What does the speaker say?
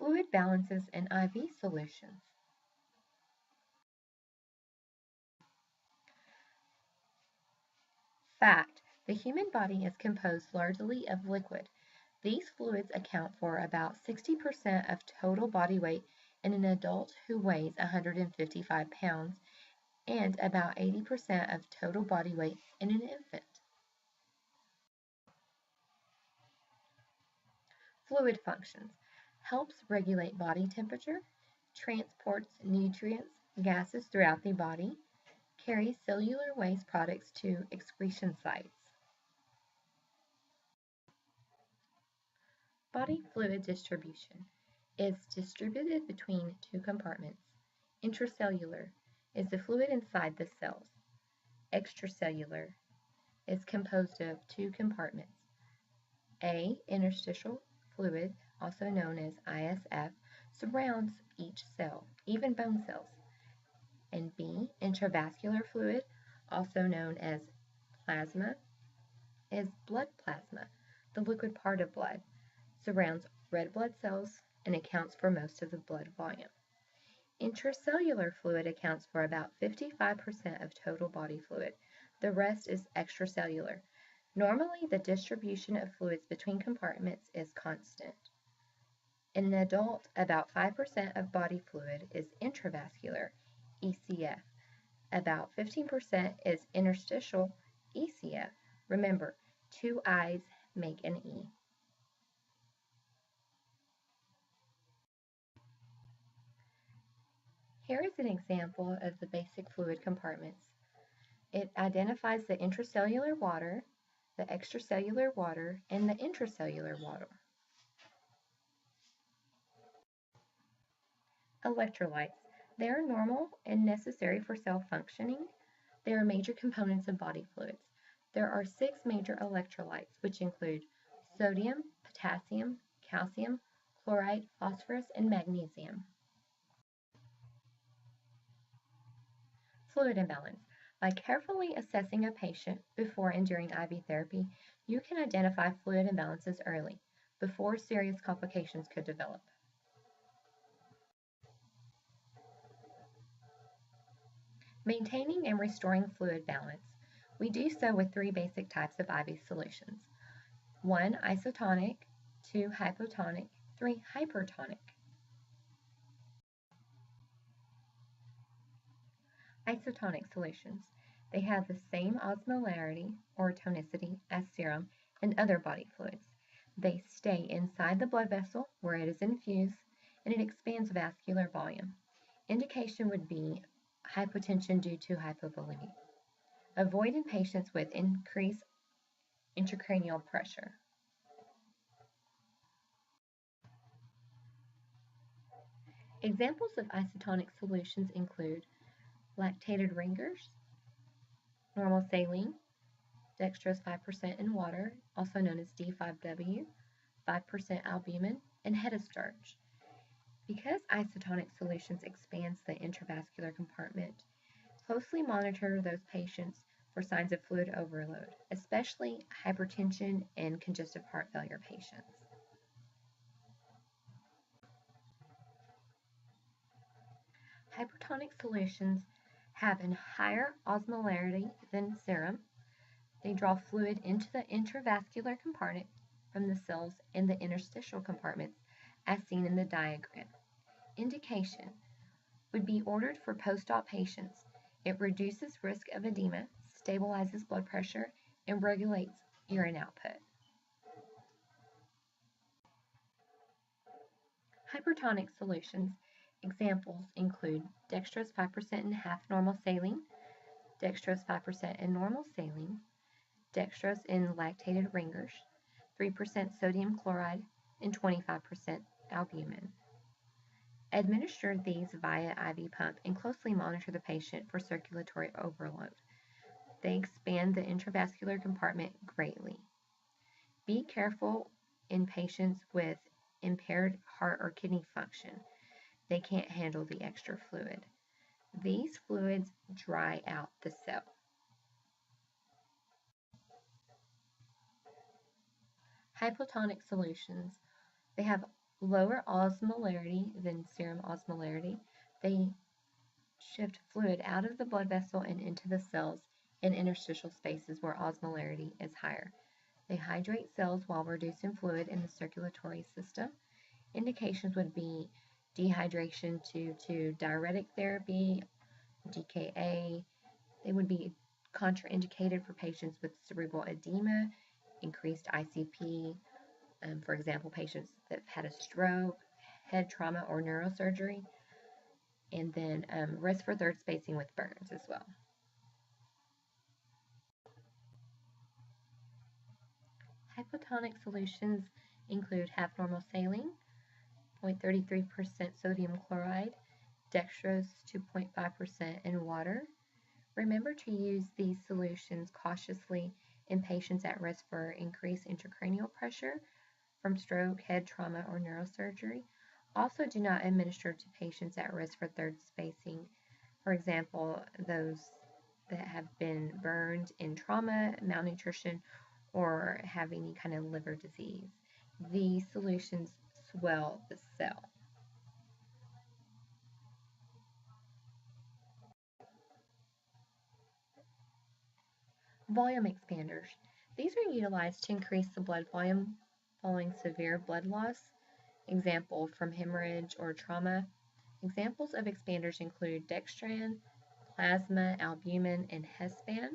Fluid balances in IV solutions. Fact: the human body is composed largely of liquid. These fluids account for about 60% of total body weight in an adult who weighs 155 pounds and about 80% of total body weight in an infant. Fluid functions: helps regulate body temperature, transports nutrients, gases throughout the body, carries cellular waste products to excretion sites. Body fluid distribution is distributed between two compartments. Intracellular is the fluid inside the cells. Extracellular is composed of two compartments. A. Interstitial fluid, also known as ISF, surrounds each cell, even bone cells. And B. Intravascular fluid, also known as plasma, is blood plasma, the liquid part of blood, surrounds red blood cells and accounts for most of the blood volume. Intracellular fluid accounts for about 55% of total body fluid. The rest is extracellular. Normally, the distribution of fluids between compartments is constant. In an adult, about 5% of body fluid is intravascular, ECF. About 15% is interstitial, ECF. Remember, two I's make an E. Here is an example of the basic fluid compartments. It identifies the intracellular water, the extracellular water, and the intracellular water. Electrolytes. They are normal and necessary for cell functioning. They are major components of body fluids. There are 6 major electrolytes, which include sodium, potassium, calcium, chloride, phosphorus, and magnesium. Fluid imbalance. By carefully assessing a patient before and during IV therapy, you can identify fluid imbalances early, before serious complications could develop. Maintaining and restoring fluid balance. We do so with 3 basic types of IV solutions. 1. Isotonic, 2. Hypotonic, 3. Hypertonic. Isotonic solutions. They have the same osmolarity or tonicity as serum and other body fluids. They stay inside the blood vessel where it is infused, and it expands vascular volume. Indication would be hypotension due to hypovolemia. Avoid in patients with increased intracranial pressure. Examples of isotonic solutions include lactated ringers, normal saline, dextrose 5% in water, also known as D5W, 5% albumin, and hetastarch. Because isotonic solutions expands the intravascular compartment, closely monitor those patients for signs of fluid overload, especially hypertension and congestive heart failure patients. Hypertonic solutions have a higher osmolarity than serum. They draw fluid into the intravascular compartment from the cells in the interstitial compartments, as seen in the diagram. Indication would be ordered for post-op patients. It reduces risk of edema, stabilizes blood pressure, and regulates urine output. Hypertonic solutions. Examples include dextrose 5% in half normal saline, dextrose 5% in normal saline, dextrose in lactated ringers, 3% sodium chloride, and 25% albumin. Administer these via IV pump and closely monitor the patient for circulatory overload. They expand the intravascular compartment greatly. Be careful in patients with impaired heart or kidney function. They can't handle the extra fluid. These fluids dry out the cell. Hypotonic solutions. They have Lower osmolarity than serum osmolarity. They shift fluid out of the blood vessel and into the cells in interstitial spaces where osmolarity is higher. They hydrate cells while reducing fluid in the circulatory system. Indications would be dehydration due to diuretic therapy, DKA. They would be contraindicated for patients with cerebral edema, increased ICP, for example, patients that have had a stroke, head trauma, or neurosurgery, and then risk for third spacing with burns as well. Hypotonic solutions include half normal saline, 0.33% sodium chloride, dextrose 2.5%, and water. Remember to use these solutions cautiously in patients at risk for increased intracranial pressure from stroke, head trauma, or neurosurgery. Also, do not administer to patients at risk for third spacing. For example, those that have been burned in trauma, malnutrition, or have any kind of liver disease. These solutions swell the cell. Volume expanders. These are utilized to increase the blood volume following severe blood loss, example from hemorrhage or trauma. Examples of expanders include dextran, plasma, albumin, and Hespan.